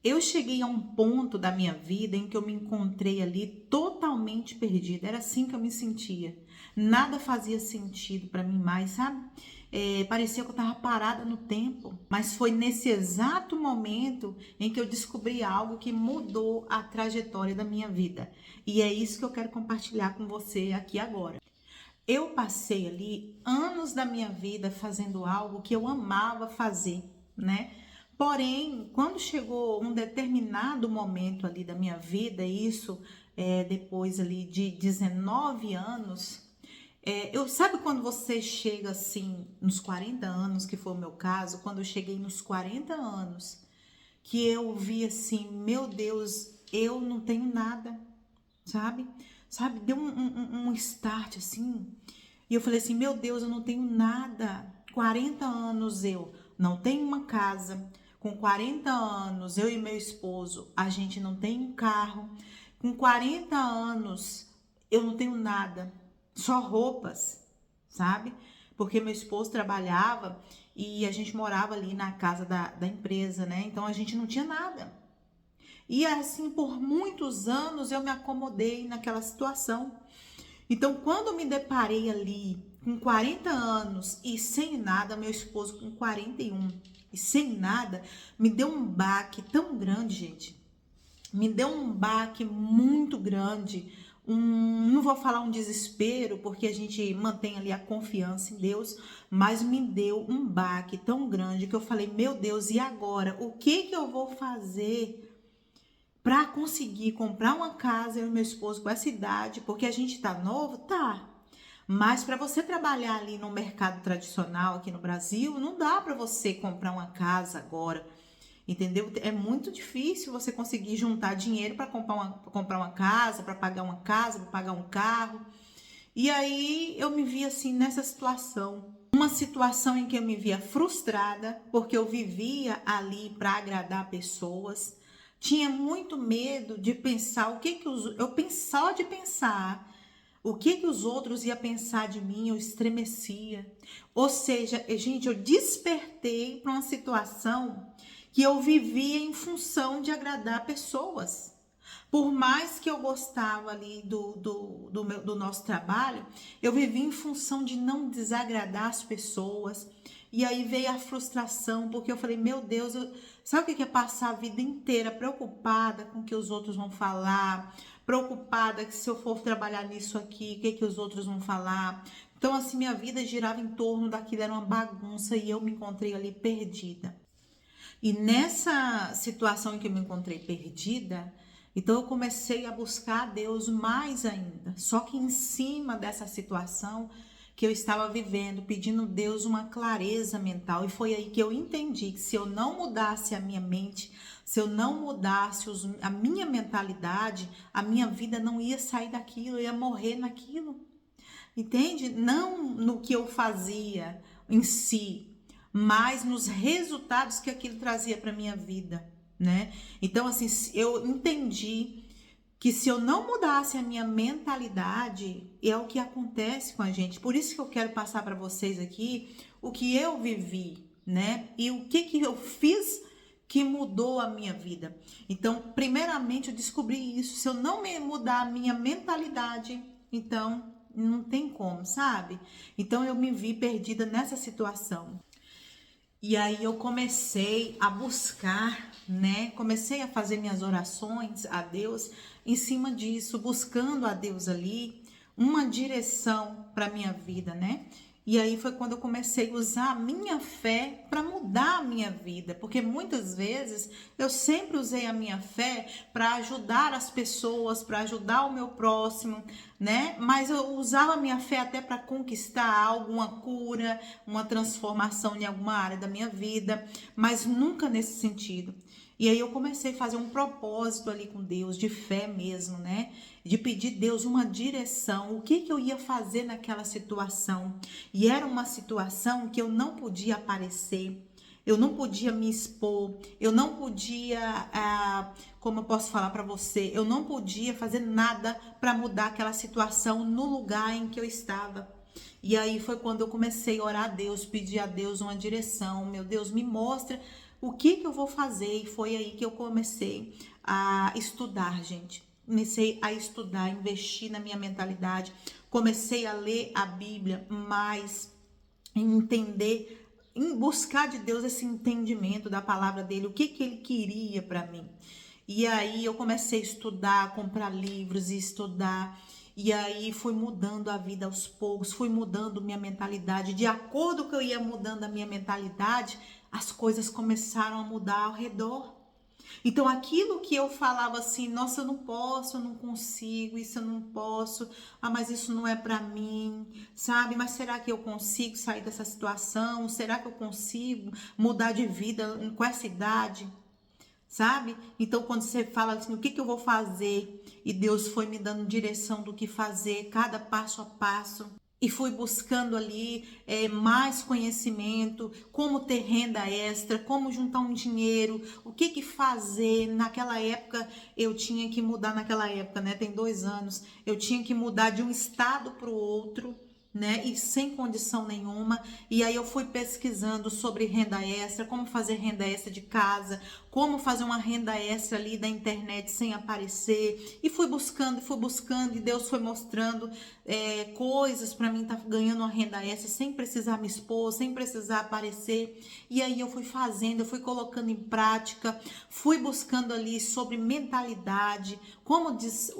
Eu cheguei a um ponto da minha vida em que eu me encontrei ali totalmente perdida. Era assim que eu me sentia. Nada fazia sentido para mim mais, sabe? Parecia que eu estava parada no tempo. Mas foi nesse exato momento em que eu descobri algo que mudou a trajetória da minha vida. E é isso que eu quero compartilhar com você aqui agora. Eu passei ali anos da minha vida fazendo algo que eu amava fazer, né? Porém, quando chegou um determinado momento ali da minha vida, isso depois ali de 19 anos, sabe quando você chega assim nos 40 anos, que foi o meu caso, quando eu cheguei nos 40 anos, que eu vi assim, meu Deus, eu não tenho nada, sabe? Sabe, deu um start assim, e eu falei assim, meu Deus, eu não tenho nada. 40 anos eu não tenho uma casa. Com 40 anos, eu e meu esposo, a gente não tem um carro. Com 40 anos, eu não tenho nada. Só roupas, sabe? Porque meu esposo trabalhava e a gente morava ali na casa da empresa, né? Então a gente não tinha nada. E assim, por muitos anos, eu me acomodei naquela situação. Então, quando eu me deparei ali com 40 anos e sem nada, meu esposo com 41 e sem nada, me deu um baque tão grande, gente. Me deu um baque muito grande. Não vou falar um desespero, porque a gente mantém ali a confiança em Deus, mas me deu um baque tão grande que eu falei, meu Deus, e agora? O que eu vou fazer para conseguir comprar uma casa, eu e meu esposo, com essa idade? Porque a gente tá novo? Tá. Mas para você trabalhar ali no mercado tradicional aqui no Brasil, não dá para você comprar uma casa agora, entendeu? É muito difícil você conseguir juntar dinheiro para comprar uma casa, para pagar uma casa, para pagar um carro. E aí eu me vi assim nessa situação. Uma situação em que eu me via frustrada, porque eu vivia ali para agradar pessoas. Tinha muito medo de pensar só de pensar o que os outros iam pensar de mim, eu estremecia. Ou seja, gente, eu despertei para uma situação que eu vivia em função de agradar pessoas. Por mais que eu gostava ali do nosso trabalho, eu vivia em função de não desagradar as pessoas. E aí veio a frustração, porque eu falei, meu Deus, sabe o que é passar a vida inteira preocupada com o que os outros vão falar? Preocupada que se eu for trabalhar nisso aqui, o que os outros vão falar? Então, assim, minha vida girava em torno daquilo, era uma bagunça e eu me encontrei ali perdida. E nessa situação em que eu me encontrei perdida, então eu comecei a buscar a Deus mais ainda. Só que em cima dessa situação que eu estava vivendo, pedindo a Deus uma clareza mental. E foi aí que eu entendi que se eu não mudasse a minha mente, se eu não mudasse a minha mentalidade, a minha vida não ia sair daquilo, eu ia morrer naquilo. Entende? Não no que eu fazia em si, mas nos resultados que aquilo trazia para minha vida, né? Então, assim, eu entendi que se eu não mudasse a minha mentalidade, é o que acontece com a gente. Por isso que eu quero passar para vocês aqui o que eu vivi, né? E o que eu fiz que mudou a minha vida. Então, primeiramente, eu descobri isso. Se eu não mudar a minha mentalidade, então não tem como, sabe? Então, eu me vi perdida nessa situação. E aí eu comecei a buscar, né? Comecei a fazer minhas orações a Deus em cima disso, buscando a Deus ali uma direção para minha vida, né? E aí foi quando eu comecei a usar a minha fé para mudar a minha vida, porque muitas vezes eu sempre usei a minha fé para ajudar as pessoas, para ajudar o meu próximo, né? Mas eu usava a minha fé até para conquistar alguma cura, uma transformação em alguma área da minha vida, mas nunca nesse sentido. E aí eu comecei a fazer um propósito ali com Deus, de fé mesmo, né? De pedir a Deus uma direção, o que eu ia fazer naquela situação. E era uma situação que eu não podia aparecer, eu não podia me expor, eu não podia, como eu posso falar para você, eu não podia fazer nada para mudar aquela situação no lugar em que eu estava. E aí foi quando eu comecei a orar a Deus, pedir a Deus uma direção. Meu Deus, me mostra o que que eu vou fazer? E foi aí que eu comecei a estudar, gente. Comecei a estudar, investir na minha mentalidade. Comecei a ler a Bíblia mais, entender, em buscar de Deus esse entendimento da palavra dele, o que que ele queria para mim. E aí eu comecei a estudar, comprar livros e estudar. E aí fui mudando a vida aos poucos, fui mudando minha mentalidade. De acordo com que eu ia mudando a minha mentalidade, as coisas começaram a mudar ao redor. Então aquilo que eu falava assim, nossa, eu não posso, eu não consigo, isso eu não posso, mas isso não é para mim, sabe? Mas será que eu consigo sair dessa situação? Será que eu consigo mudar de vida com essa idade? Sabe? Então, quando você fala assim, o que que eu vou fazer? E Deus foi me dando direção do que fazer, cada passo a passo. E fui buscando ali mais conhecimento, como ter renda extra, como juntar um dinheiro, o que que fazer. Naquela época, eu tinha que mudar, naquela época, né? Tem 2 anos, eu tinha que mudar de um estado para o outro, né? E sem condição nenhuma. E aí eu fui pesquisando sobre renda extra, como fazer renda extra de casa, como fazer uma renda extra ali da internet sem aparecer. E fui buscando, e Deus foi mostrando coisas para mim estar ganhando uma renda extra sem precisar me expor, sem precisar aparecer. E aí eu fui fazendo, eu fui colocando em prática, fui buscando ali sobre mentalidade,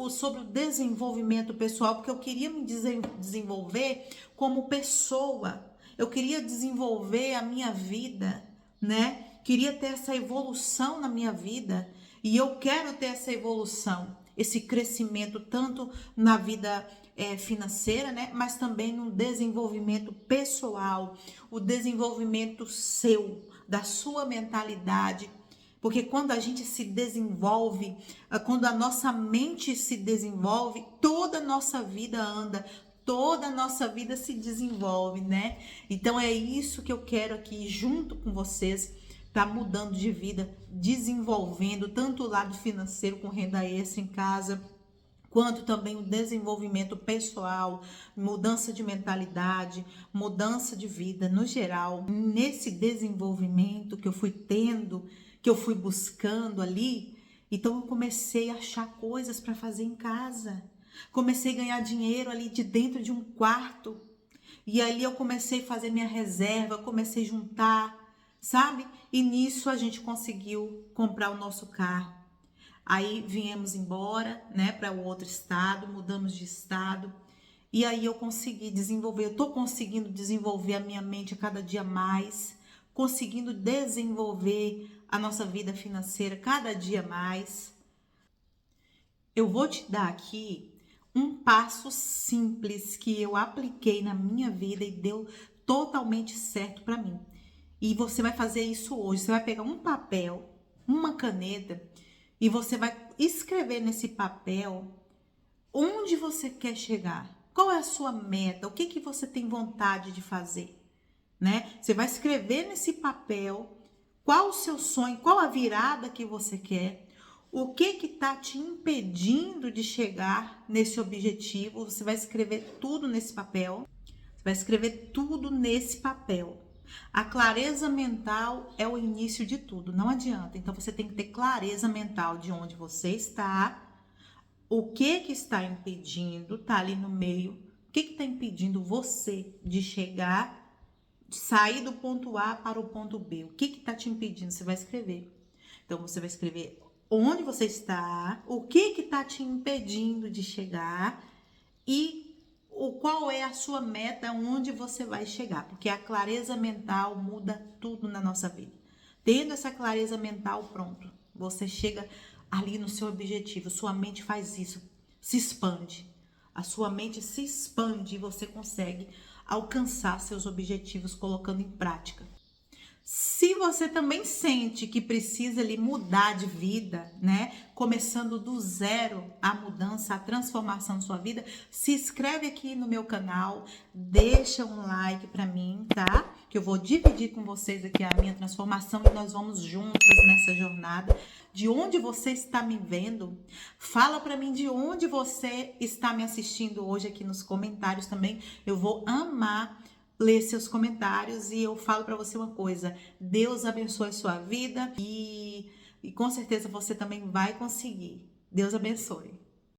sobre o desenvolvimento pessoal, porque eu queria me desenvolver como pessoa, eu queria desenvolver a minha vida, né? Queria ter essa evolução na minha vida, e eu quero ter essa evolução, esse crescimento tanto na vida financeira, né? Mas também no desenvolvimento pessoal, o desenvolvimento seu, da sua mentalidade. Porque quando a gente se desenvolve, quando a nossa mente se desenvolve, toda a nossa vida anda, toda a nossa vida se desenvolve, né? Então é isso que eu quero aqui, junto com vocês, tá mudando de vida, desenvolvendo tanto o lado financeiro com renda extra em casa, quanto também o desenvolvimento pessoal, mudança de mentalidade, mudança de vida no geral. Nesse desenvolvimento que eu fui tendo, que eu fui buscando ali, então eu comecei a achar coisas para fazer em casa. Comecei a ganhar dinheiro ali de dentro de um quarto. E ali eu comecei a fazer minha reserva, comecei a juntar, sabe? E nisso a gente conseguiu comprar o nosso carro. Aí viemos embora, né, para o outro estado, mudamos de estado. E aí eu consegui desenvolver, eu tô conseguindo desenvolver a minha mente a cada dia mais, conseguindo desenvolver a nossa vida financeira cada dia mais. Eu vou te dar aqui um passo simples que eu apliquei na minha vida e deu totalmente certo para mim. E você vai fazer isso hoje. Você vai pegar um papel, uma caneta e você vai escrever nesse papel onde você quer chegar. Qual é a sua meta? O que que você tem vontade de fazer, né? Você vai escrever nesse papel qual o seu sonho, qual a virada que você quer. O que que tá te impedindo de chegar nesse objetivo? Você vai escrever tudo nesse papel. Você vai escrever tudo nesse papel. A clareza mental é o início de tudo, não adianta. Então você tem que ter clareza mental de onde você está, o que que está impedindo, tá ali no meio, o que que está impedindo você de chegar, de sair do ponto A para o ponto B. O que que está te impedindo? Você vai escrever. Então você vai escrever onde você está, o que que está te impedindo de chegar e qual é a sua meta, onde você vai chegar, porque a clareza mental muda tudo na nossa vida. Tendo essa clareza mental, pronto, você chega ali no seu objetivo, sua mente faz isso, se expande. A sua mente se expande e você consegue alcançar seus objetivos colocando em prática. Se você também sente que precisa ali mudar de vida, né? Começando do zero a mudança, a transformação da sua vida, se inscreve aqui no meu canal, deixa um like para mim, tá? Que eu vou dividir com vocês aqui a minha transformação e nós vamos juntas nessa jornada. De onde você está me vendo? Fala para mim de onde você está me assistindo hoje aqui nos comentários também. Eu vou amar ler seus comentários e eu falo para você uma coisa: Deus abençoe a sua vida e com certeza você também vai conseguir. Deus abençoe.